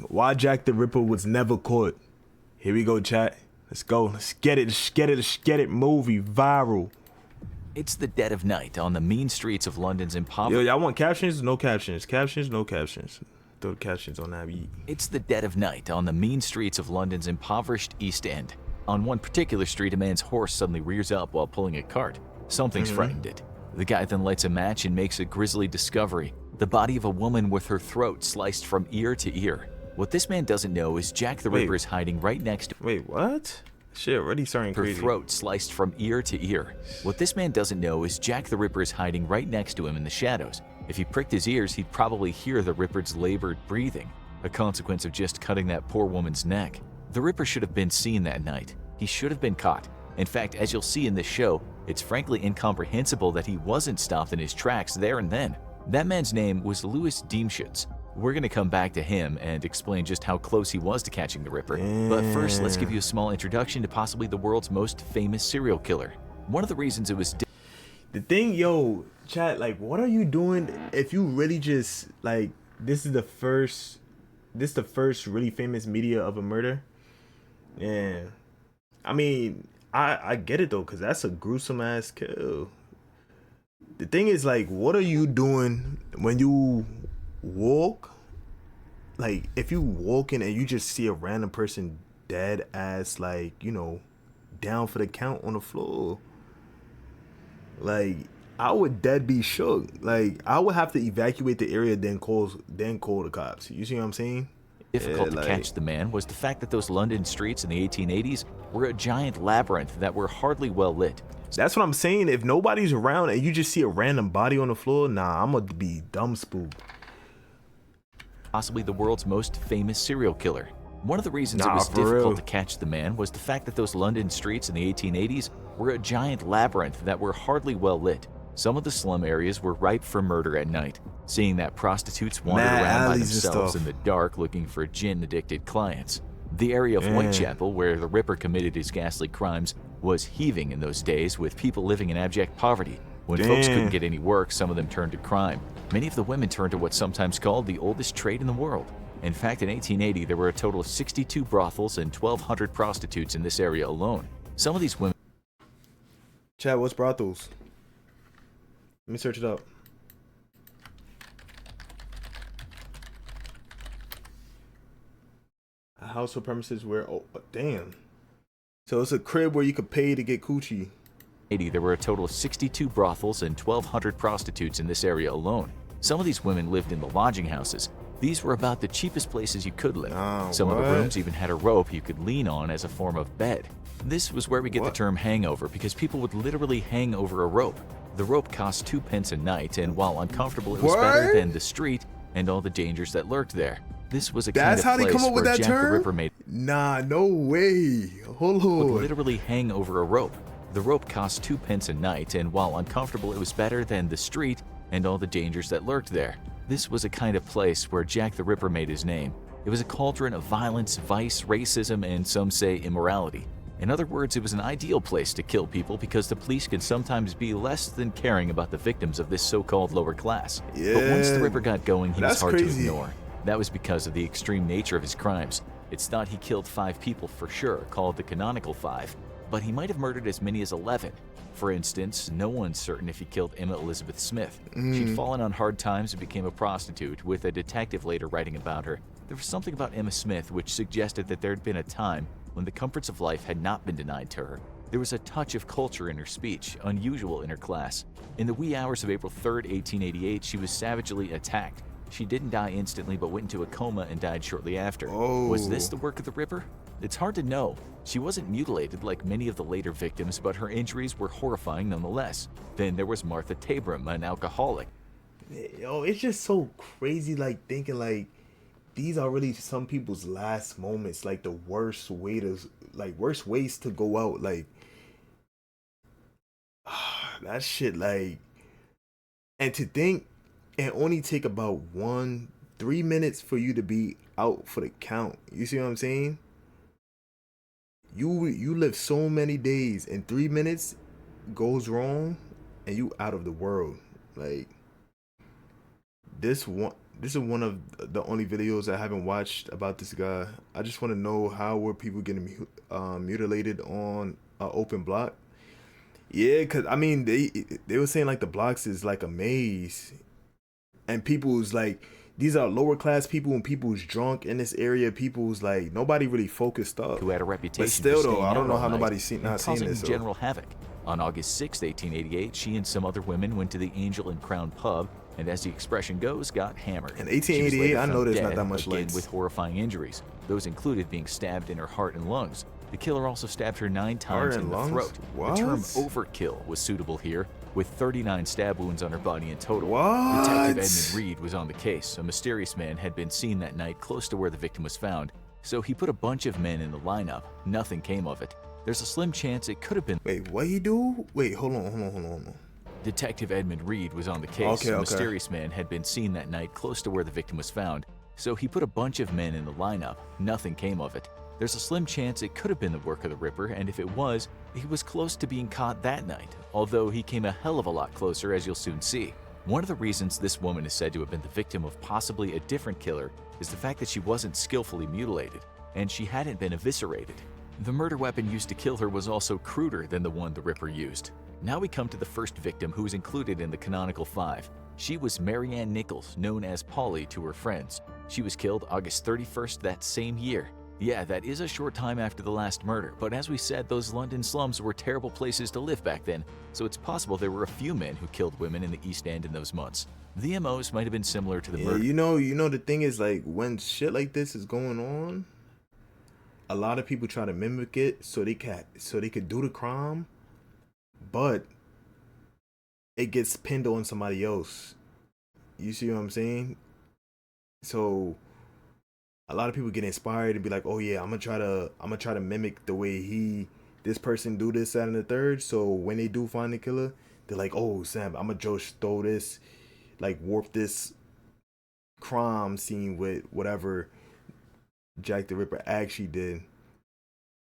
Why Jack the Ripper was never caught. Here we go, chat. Let's go. Let's get it. Let's get it. Let's get it. Movie viral. It's the dead of night on the mean streets of London's Yo, impoverished. y'all want captions? No captions. Captions? No captions. Throw the captions on that. It's the dead of night on the mean streets of London's impoverished East End. On one particular street, a man's horse suddenly rears up while pulling a cart. Something's frightened it. The guy then lights a match and makes a grisly discovery: the body of a woman with her throat sliced from ear to ear. What this man doesn't know is Jack the Ripper is hiding right next to Wait, what? Shit, already starting her crazy. throat sliced from ear to ear. What this man doesn't know is Jack the Ripper is hiding right next to him in the shadows. If he pricked his ears, he'd probably hear the Ripper's labored breathing, a consequence of just cutting that poor woman's neck. The Ripper should have been seen that night. He should have been caught. In fact, as you'll see in this show, it's frankly incomprehensible that he wasn't stopped in his tracks there and then. That man's name was Louis Diemschutz. We're going to come back to him and explain just how close he was to catching the Ripper. But first, let's give you a small introduction to possibly the world's most famous serial killer. One of the reasons it was The thing, yo, chat, like, what are you doing if you really just, like, this is the first really famous media of a murder? Yeah. I mean, I get it, though, because that's a gruesome-ass kill. The thing is, like, what are you doing when you walk? Like, if you walking and you just see a random person dead ass, like, you know, down for the count on the floor, like, I would dead be shook. Like, I would have to evacuate the area, then call the cops. You see what I'm saying? difficult Yeah, to like- catch the man was the fact that those London streets in the 1880s were a giant labyrinth that were hardly well lit. That's what I'm saying. If nobody's around and you just see a random body on the floor, nah, I'm gonna be dumb spooked. Possibly the world's most famous serial killer. One of the reasons it Nah, was for difficult real. to catch the man was the fact that those London streets in the 1880s were a giant labyrinth that were hardly well lit. Some of the slum areas were ripe for murder at night, seeing that prostitutes wander Mad around by alleys and themselves stuff. in the dark looking for gin-addicted clients. The area of Whitechapel, where the Ripper committed his ghastly crimes, was heaving in those days with people living in abject poverty. When folks couldn't Damn. get any work, some of them turned to crime. Many of the women turned to what's sometimes called the oldest trade in the world. In fact, in 1880, there were a total of 62 brothels and 1,200 prostitutes in this area alone. Some of these women Chat, what's brothels? Let me search it up. A house or premises where, oh, damn. So it's a crib where you could pay to get coochie. there were a total of 62 brothels and 1,200 prostitutes in this area alone. Some of these women lived in the lodging houses. These were about the cheapest places you could live. Oh, Some of the what? rooms even had a rope you could lean on as a form of bed. This was where we get What? the term hangover, because people would literally hang over a rope. The rope cost 2 pence a night, and while uncomfortable, it was better What? than the street and all the dangers that lurked there. This was a That's how kind they of come place up with where that Jack the term? Ripper made Nah, no way. Hold would on. literally hang over a rope. The rope cost 2 pence a night, and while uncomfortable, it was better than the street and all the dangers that lurked there. This was a kind of place where Jack the Ripper made his name. It was a cauldron of violence, vice, racism, and some say immorality. In other words, it was an ideal place to kill people because the police can sometimes be less than caring about the victims of this so-called lower class. But once the Yeah, Ripper got going, he was that's hard crazy. to ignore. That was because of the extreme nature of his crimes. It's thought he killed 5 people for sure, called the canonical 5, but he might have murdered as many as 11. For instance, no one's certain if he killed Emma Elizabeth Smith. She'd fallen on hard times and became a prostitute, with a detective later writing about her. There was something about Emma Smith which suggested that there had been a time when the comforts of life had not been denied to her. There was a touch of culture in her speech, unusual in her class. In the wee hours of April 3rd, 1888, she was savagely attacked. She didn't die instantly, but went into a coma and died shortly after. Was this the work of the Ripper? It's hard to know. She wasn't mutilated like many of the later victims, but her injuries were horrifying nonetheless. Then there was Martha Tabram, an alcoholic. Yo, it's just so crazy, like, thinking, like, these are really some people's last moments, like, the worst worst ways to go out, like, that shit, like, and to think it only take about 3 minutes for you to be out for the count. You see what I'm saying? You live so many days, and 3 minutes goes wrong, and you out of the world. Like, this one, this is one of the only videos I haven't watched about this guy. I just want to know, how were people getting mutilated on an open block? Yeah, cause I mean they were saying like the blocks is like a maze, and people's like, these are lower class people and people's drunk in this area. People's like, nobody really focused up. Who had a reputation But still for though, staying I don't out know all how night nobody's and not seen causing this. So. general havoc. On August 6, 1888, she and some other women went to the Angel and Crown pub, and as the expression goes, got hammered. In She was 1888, later I know found there's not dead, that much again lights. with horrifying injuries. Those included being stabbed in her heart and lungs. The killer also stabbed her 9 times and in the lungs? throat. What? The term overkill was suitable here, with 39 stab wounds on her body in total. What? Detective Edmund Reed was on the case. A mysterious man had been seen that night close to where the victim was found, so he put a bunch of men in the lineup. Nothing came of it. There's a slim chance it could have been. Wait, what he do? Wait, hold on. Detective Edmund Reed was on the case. Okay, A okay. mysterious man had been seen that night close to where the victim was found, so he put a bunch of men in the lineup. Nothing came of it. There's a slim chance it could have been the work of the Ripper, and if it was, he was close to being caught that night, although he came a hell of a lot closer, as you'll soon see. One of the reasons this woman is said to have been the victim of possibly a different killer is the fact that she wasn't skillfully mutilated, and she hadn't been eviscerated. The murder weapon used to kill her was also cruder than the one the Ripper used. Now we come to the first victim who was included in the canonical 5. She was Marianne Nichols, known as Polly to her friends. She was killed August 31st that same year. Yeah, that is a short time after the last murder, but as we said, those London slums were terrible places to live back then, so it's possible there were a few men who killed women in the East End in those months. The MOs might have been similar to the Yeah, murder. you know the thing is, like, when shit like this is going on, a lot of people try to mimic it so they could do the crime, but it gets pinned on somebody else. You see what I'm saying? So a lot of people get inspired and be like, oh yeah, I'm gonna try to mimic the way this person do this, that, and the third. So when they do find the killer, they're like, oh Sam, I'm gonna just throw this, like warp this crime scene with whatever Jack the Ripper actually did.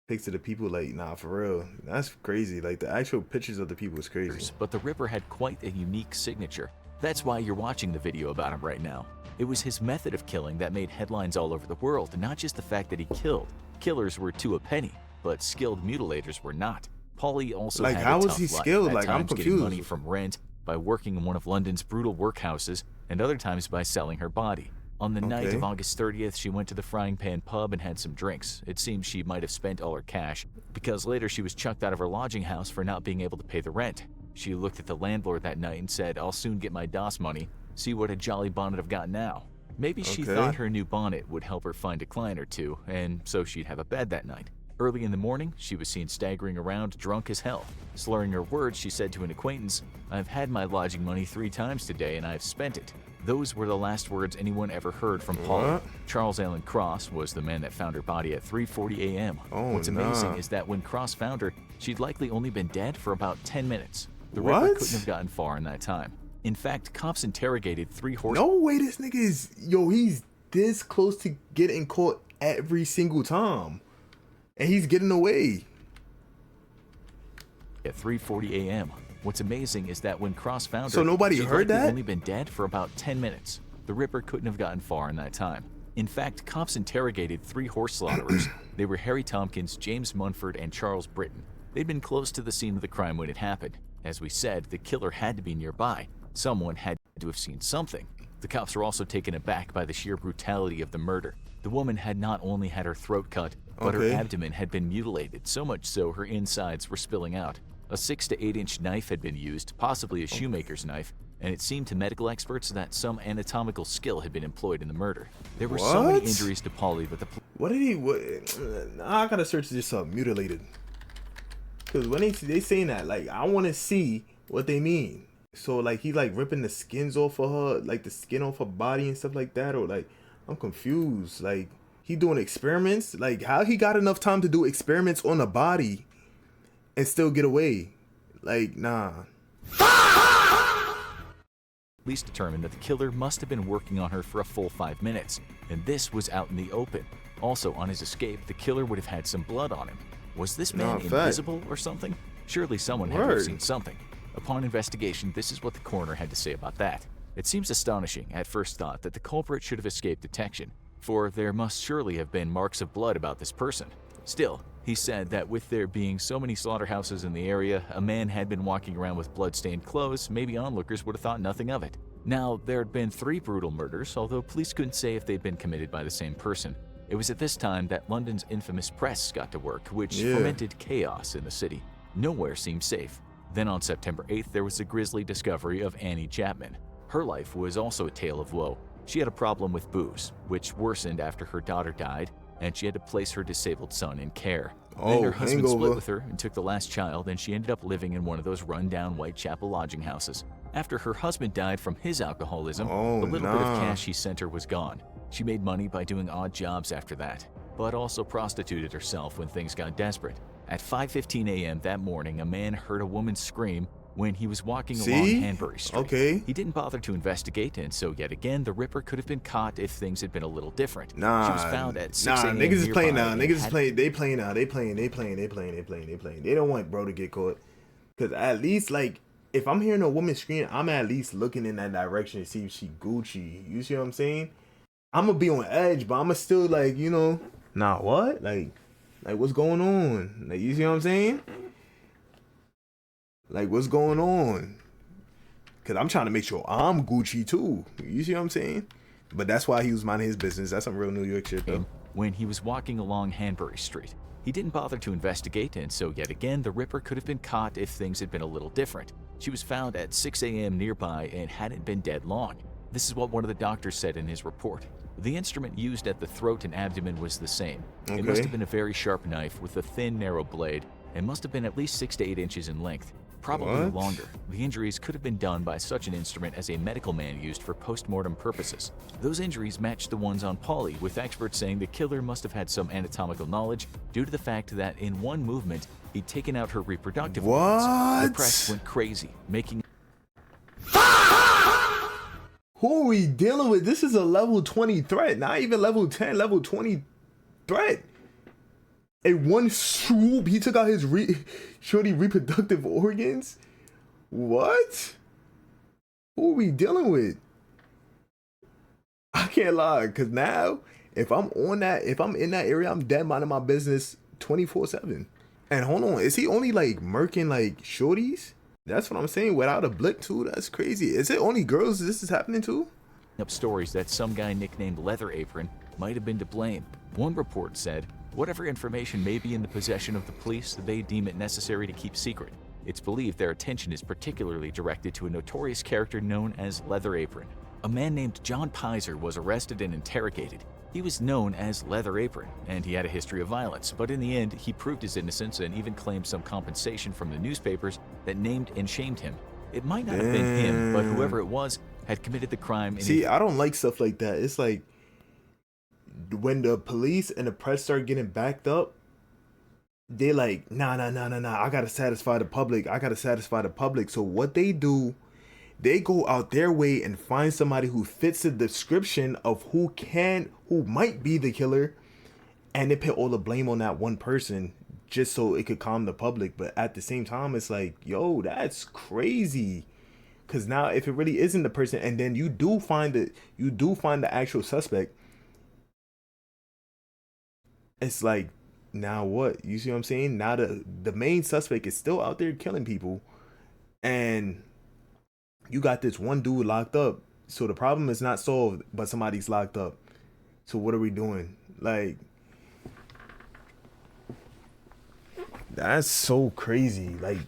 Pics of the people, like, nah, for real, that's crazy. Like, the actual pictures of the people is crazy. But the Ripper had quite a unique signature. That's why you're watching the video about him right now. It was his method of killing that made headlines all over the world, not just the fact that he killed. Killers were to a penny, but skilled mutilators were not. Paulie also Like, had how a was tough he life, skilled? at Like, I'm times getting confused. money from rent, by working in one of London's brutal workhouses, and other times by selling her body. On the night Okay. of August 30th, she went to the Frying Pan pub and had some drinks. It seems she might have spent all her cash, because later she was chucked out of her lodging house for not being able to pay the rent. She looked at the landlord that night and said, I'll soon get my DOS money. See what a jolly bonnet I've got now. Maybe she Okay. thought her new bonnet would help her find a client or two, and so she'd have a bed that night. Early in the morning, she was seen staggering around drunk as hell. Slurring her words, she said to an acquaintance, I've had my lodging money 3 times today and I've spent it. Those were the last words anyone ever heard from Paula. What? Charles Allen Cross was the man that found her body at 3:40 a.m. Oh, What's amazing nah. is that when Cross found her, she'd likely only been dead for about 10 minutes. The What? Ripper couldn't have gotten far in that time. In fact, cops interrogated 3 horse. No way, this nigga is, he's this close to getting caught every single time, and he's getting away. At 3:40 a.m. What's amazing is that when Cross found her, So nobody she'd heard likely that? only been dead for about 10 minutes. The Ripper couldn't have gotten far in that time. In fact, cops interrogated 3 horse slaughterers. They were Harry Tompkins, James Munford, and Charles Britton. They'd been close to the scene of the crime when it happened. As we said, the killer had to be nearby. Someone had to have seen something. The cops were also taken aback by the sheer brutality of the murder. The woman had not only had her throat cut, but her Okay. abdomen had been mutilated, so much so her insides were spilling out. A 6 to 8 inch knife had been used, possibly a shoemaker's knife, and it seemed to medical experts that some anatomical skill had been employed in the murder. There were so many What? injuries to Polly, but the What did he? What? I gotta search this up. Mutilated. Cause when they saying that, like, I want to see what they mean. So like he like ripping the skins off of her, like the skin off her body and stuff like that, or like I'm confused. Like he doing experiments. Like how he got enough time to do experiments on a body and still get away? Like nah. police determined that the killer must have been working on her for a full 5 minutes, and this was out in the open. Also, on his escape, the killer would have had some blood on him. Was this man Nah, fact. invisible or something? Surely someone had to have Word. seen something. Upon investigation, this is what the coroner had to say about that. It seems astonishing at first thought that the culprit should have escaped detection, for there must surely have been marks of blood about this person. Still, he said that with there being so many slaughterhouses in the area, a man had been walking around with blood-stained clothes, maybe onlookers would have thought nothing of it. Now, there had been 3 brutal murders, although police couldn't say if they'd been committed by the same person. It was at this time that London's infamous press got to work, which fomented chaos in the city. Nowhere seemed safe. Then on September 8th, there was the grisly discovery of Annie Chapman. Her life was also a tale of woe. She had a problem with booze, which worsened after her daughter died, and she had to place her disabled son in care. Then her husband split with her and took the last child, and she ended up living in one of those run-down Whitechapel lodging houses. After her husband died from his alcoholism, the little bit of cash he sent her was gone. She made money by doing odd jobs after that, but also prostituted herself when things got desperate. At 5:15 a.m. that morning, a man heard a woman scream when he was walking along Hanbury Street. He didn't bother to investigate, and so yet again, the Ripper could have been caught if things had been a little different. She was found at 6 a.m. Niggas is playing now. Niggas is playing. They playing now. They playing. They don't want bro to get caught. Cause at least like if I'm hearing a woman scream, I'm at least looking in that direction to see if she Gucci. You see what I'm saying? I'm gonna be on edge, but I'm gonna still like, you know, what? Like what's going on? Like, you see what I'm saying? Like, what's going on? Cause I'm trying to make sure I'm Gucci too. You see what I'm saying? But that's why he was minding his business. That's some real New York shit though. When he was walking along Hanbury Street, he didn't bother to investigate, and so yet again, the Ripper could have been caught if things had been a little different. She was found at 6 a.m. nearby and hadn't been dead long. This is what one of the doctors said in his report. The instrument used at the throat and abdomen was the same. It must have been a very sharp knife with a thin, narrow blade, and must have been at least 6 to 8 inches in length. Probably longer. The injuries could have been done by such an instrument as a medical man used for post-mortem purposes. Those injuries matched the ones on Polly, with experts saying the killer must have had some anatomical knowledge due to the fact that in one movement, he'd taken out her reproductive organs. The press went crazy, making... Who are we dealing with? This is a level 20 threat, not even level 10, level 20 threat. In one swoop, he took out his shorty reproductive organs? What? Who are we dealing with? I can't lie, because now, if I'm in that area, I'm dead minding my business 24/7. And hold on, is he only like murking like shorties? That's what I'm saying, without a blick too? That's crazy. Is it only girls this is happening to? Up stories that some guy nicknamed Leather Apron might have been to blame. One report said, whatever information may be in the possession of the police, they deem it necessary to keep secret. It's believed their attention is particularly directed to a notorious character known as Leather Apron. A man named John Pizer was arrested and interrogated. He was known as Leather Apron, and he had a history of violence, but in the end, he proved his innocence and even claimed some compensation from the newspapers that named and shamed him. It might not have been him, but whoever it was had committed the crime. See, I don't like stuff like that. It's like, when the police and the press start getting backed up, they like, nah, I gotta satisfy the public. So what they do, they go out their way and find somebody who fits the description of who might be the killer, and they put all the blame on that one person just so it could calm the public. But at the same time, it's like, yo, that's crazy. Cause now if it really isn't the person, and then you do find the actual suspect, it's like, now what? You see what I'm saying? Now the main suspect is still out there killing people, and you got this one dude locked up. So the problem is not solved, but somebody's locked up. So what are we doing? Like, that's so crazy. Like,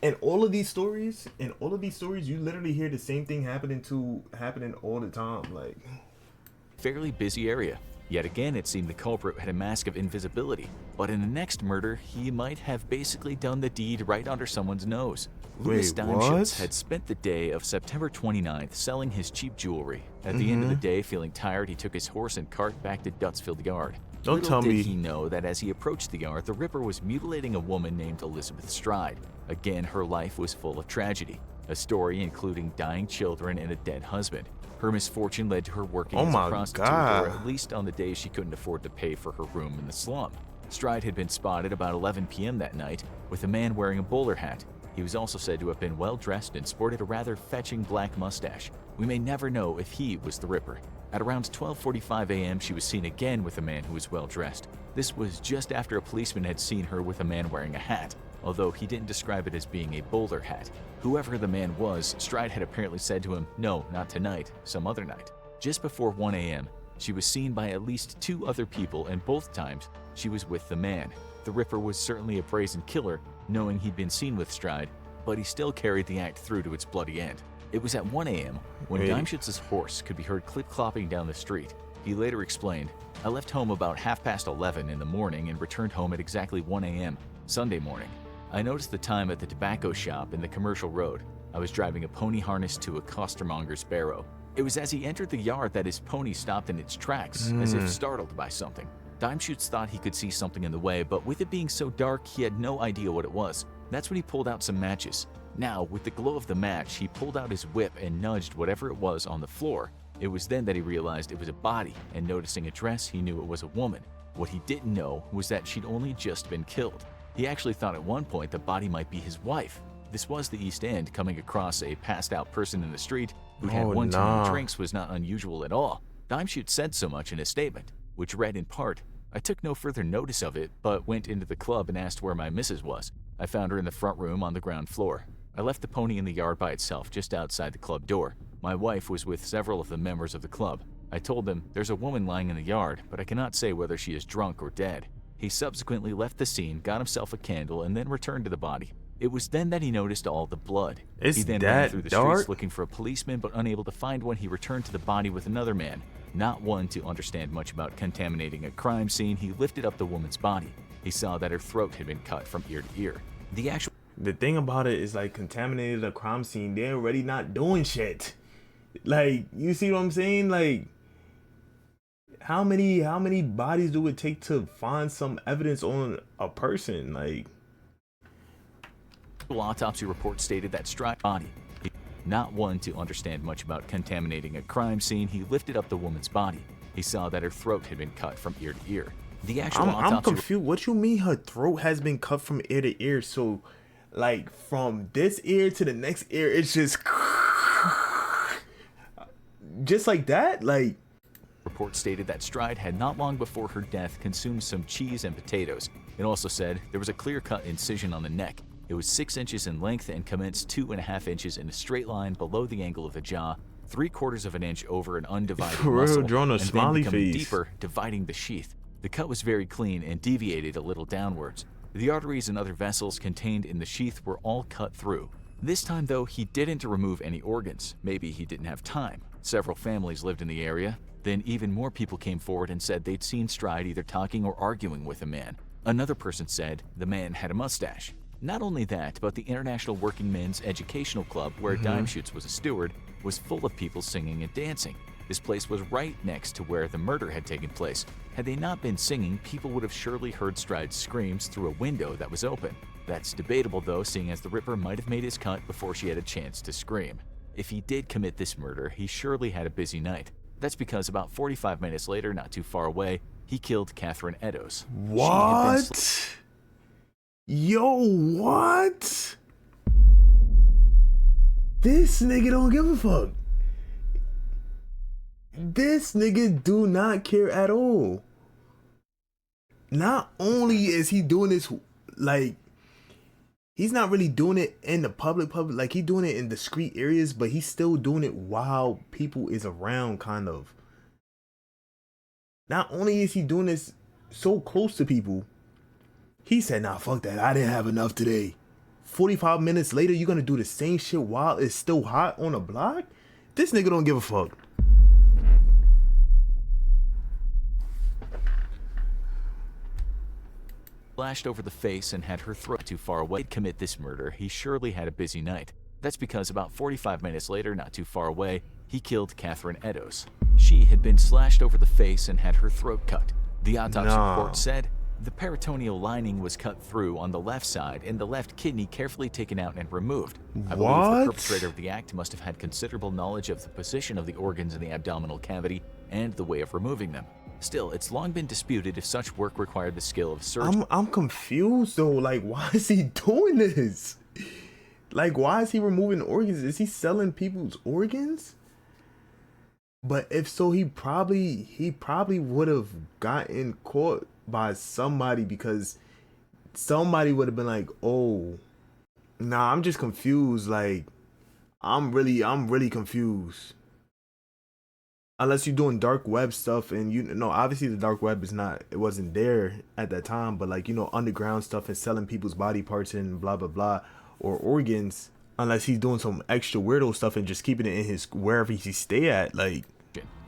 in all of these stories, you literally hear the same thing happening all the time. Like, fairly busy area. Yet again, it seemed the culprit had a mask of invisibility, but in the next murder, he might have basically done the deed right under someone's nose. Louis Dimeshitz had spent the day of September 29th selling his cheap jewelry. At the end of the day, feeling tired, he took his horse and cart back to Dutsfield Yard. Little did he know that as he approached the yard, the Ripper was mutilating a woman named Elizabeth Stride. Again, her life was full of tragedy, a story including dying children and a dead husband. Her misfortune led to her working as a prostitute, or at least on the days she couldn't afford to pay for her room in the slum. Stride had been spotted about 11 p.m. that night with a man wearing a bowler hat. He was also said to have been well-dressed and sported a rather fetching black mustache. We may never know if he was the Ripper. At around 12:45 a.m., she was seen again with a man who was well dressed. This was just after a policeman had seen her with a man wearing a hat, although he didn't describe it as being a bowler hat. Whoever the man was, Stride had apparently said to him, "No, not tonight, some other night." Just before 1 a.m., she was seen by at least 2 other people, and both times she was with the man. The Ripper was certainly a brazen killer, knowing he'd been seen with Stride, but he still carried the act through to its bloody end. It was at 1 a.m. when Dimeschutz's horse could be heard clip-clopping down the street. He later explained, "I left home about 11:30 in the morning and returned home at exactly 1 a.m. Sunday morning. I noticed the time at the tobacco shop in the commercial road. I was driving a pony harnessed to a costermonger's barrow. It was as he entered the yard that his pony stopped in its tracks, as if startled by something. Dimeschutz thought he could see something in the way, but with it being so dark, he had no idea what it was. That's when he pulled out some matches. Now, with the glow of the match, he pulled out his whip and nudged whatever it was on the floor. It was then that he realized it was a body, and noticing a dress, he knew it was a woman. What he didn't know was that she'd only just been killed. He actually thought at one point the body might be his wife. This was the East End. Coming across a passed-out person in the street who had one too many drinks was not unusual at all. Dimeschutz said so much in his statement, which read in part, "I took no further notice of it, but went into the club and asked where my missus was. I found her in the front room on the ground floor. I left the pony in the yard by itself just outside the club door. My wife was with several of the members of the club. I told them, there's a woman lying in the yard, but I cannot say whether she is drunk or dead." He subsequently left the scene, got himself a candle, and then returned to the body. It was then that he noticed all the blood. He then ran through the streets looking for a policeman, but unable to find one, he returned to the body with another man. Not one to understand much about contaminating a crime scene, he lifted up the woman's body. He saw that her throat had been cut from ear to ear. The thing about it is, like, contaminated a crime scene, they're already not doing shit. Like, you see what I'm saying? Like, how many bodies do it take to find some evidence on a person? Like, autopsy report stated that Stride body. Not one to understand much about contaminating a crime scene, he lifted up the woman's body. He saw that her throat had been cut from ear to ear. The actual I'm confused. What you mean her throat has been cut from ear to ear? So, like, from this ear to the next ear, it's just like that? Like, report stated that Stride had not long before her death consumed some cheese and potatoes. It also said there was a clear-cut incision on the neck. It was 6 inches in length and commenced 2.5 inches in a straight line below the angle of the jaw, 3/4 of an inch over an undivided muscle, drawn a and smiley then becoming face. deeper, dividing the sheath. The cut was very clean and deviated a little downwards. The arteries and other vessels contained in the sheath were all cut through. This time, though, he didn't remove any organs. Maybe he didn't have time. Several families lived in the area. Then even more people came forward and said they'd seen Stride either talking or arguing with a man. Another person said the man had a mustache. Not only that, but the International Working Men's Educational Club, where Dimeschutz was a steward, was full of people singing and dancing. This place was right next to where the murder had taken place. Had they not been singing, people would have surely heard Stride's screams through a window that was open. That's debatable though, seeing as the Ripper might have made his cut before she had a chance to scream. If he did commit this murder, he surely had a busy night. That's because about 45 minutes later, not too far away, he killed Catherine Eddowes. What? Yo, what? This nigga don't give a fuck. This nigga do not care at all. Not only is he doing this, like, he's not really doing it in the public, like, he doing it in discreet areas, but he's still doing it while people is around, kind of. Not only is he doing this so close to people, he said, nah, fuck that, I didn't have enough today. 45 minutes later, you're gonna do the same shit while it's still hot on the block? This nigga don't give a fuck. Slashed over the face and had her throat too far away to commit this murder, he surely had a busy night. That's because about 45 minutes later, not too far away, he killed Catherine Eddowes. She had been slashed over the face and had her throat cut. The autopsy report said the peritoneal lining was cut through on the left side and the left kidney carefully taken out and removed. I believe the perpetrator of the act must have had considerable knowledge of the position of the organs in the abdominal cavity and the way of removing them. Still, it's long been disputed if such work required the skill of a surgeon. I'm confused though. Like, why is he doing this? Like, why is he removing organs? Is he selling people's organs? But if so, he probably would have gotten caught by somebody, because somebody would have been like, "Oh, nah, I'm just confused. Like, I'm really confused." Unless you're doing dark web stuff, and you know, obviously the dark web is not, it wasn't there at that time, but like, you know, underground stuff and selling people's body parts and blah blah blah, or organs. Unless he's doing some extra weirdo stuff and just keeping it in his wherever he stay at, like.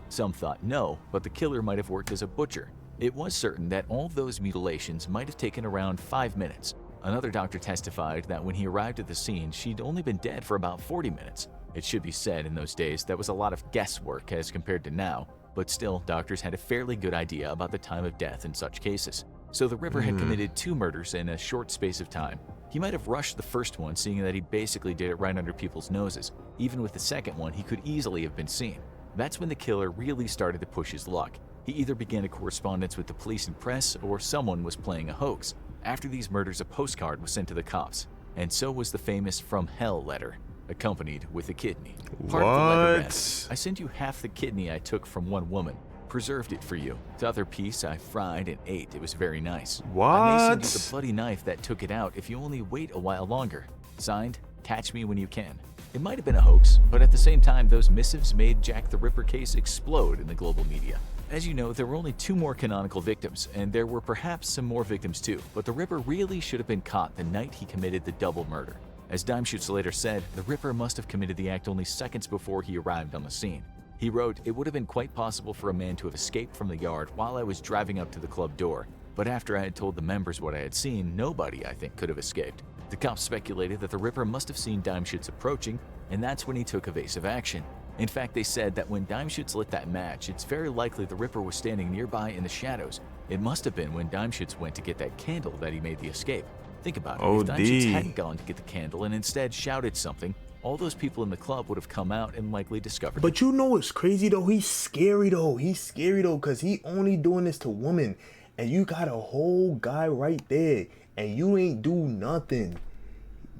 Some thought no, but the killer might have worked as a butcher. It was certain that all those mutilations might have taken around 5 minutes. Another doctor testified that when he arrived at the scene, she'd only been dead for about 40 minutes. It should be said, in those days, that was a lot of guesswork as compared to now, but still, doctors had a fairly good idea about the time of death in such cases. So the Ripper had committed 2 murders in a short space of time. He might have rushed the first one, seeing that he basically did it right under people's noses. Even with the second one, he could easily have been seen. That's when the killer really started to push his luck. He either began a correspondence with the police and press, or someone was playing a hoax. After these murders, a postcard was sent to the cops, and so was the famous From Hell letter, accompanied with a kidney. Part of the letter read, "I sent you half the kidney I took from one woman. Preserved it for you. The other piece I fried and ate. It was very nice. I may send you the bloody knife that took it out if you only wait a while longer. Signed, catch me when you can." It might have been a hoax, but at the same time, those missives made Jack the Ripper case explode in the global media. As you know, there were only 2 more canonical victims, and there were perhaps some more victims too, but the Ripper really should have been caught the night he committed the double murder. As Dimeschutz later said, the Ripper must have committed the act only seconds before he arrived on the scene. He wrote, "It would have been quite possible for a man to have escaped from the yard while I was driving up to the club door, but after I had told the members what I had seen, nobody, I think, could have escaped." The cops speculated that the Ripper must have seen Dimeschutz approaching, and that's when he took evasive action. In fact, they said that when Dimeschutz lit that match, it's very likely the Ripper was standing nearby in the shadows. It must have been when Dimeschutz went to get that candle that he made the escape. Think about it. If Dimeschutz hadn't gone to get the candle and instead shouted something, all those people in the club would have come out and likely discovered it. But you know what's crazy though? He's scary though. He's scary though, because he only doing this to women. And you got a whole guy right there, and you ain't do nothing.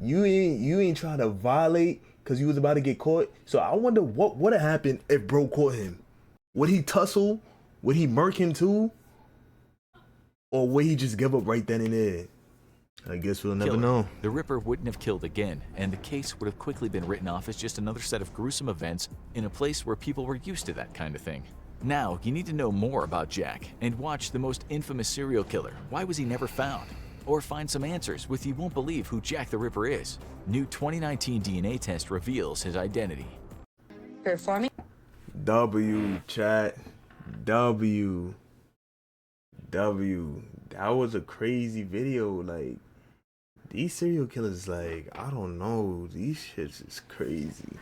You ain't trying to violate because you was about to get caught. So I wonder what would have happened if bro caught him. Would he tussle? Would he murk him too? Or would he just give up right then and there? I guess we'll never know. The Ripper wouldn't have killed again, and the case would have quickly been written off as just another set of gruesome events in a place where people were used to that kind of thing. Now, you need to know more about Jack and watch The Most Infamous Serial Killer. Why was he never found? Or find some answers with You Won't Believe Who Jack the Ripper Is. New 2019 DNA test reveals his identity. Performing. W, chat. W. That was a crazy video. Like, these serial killers, like, I don't know. These shits is crazy.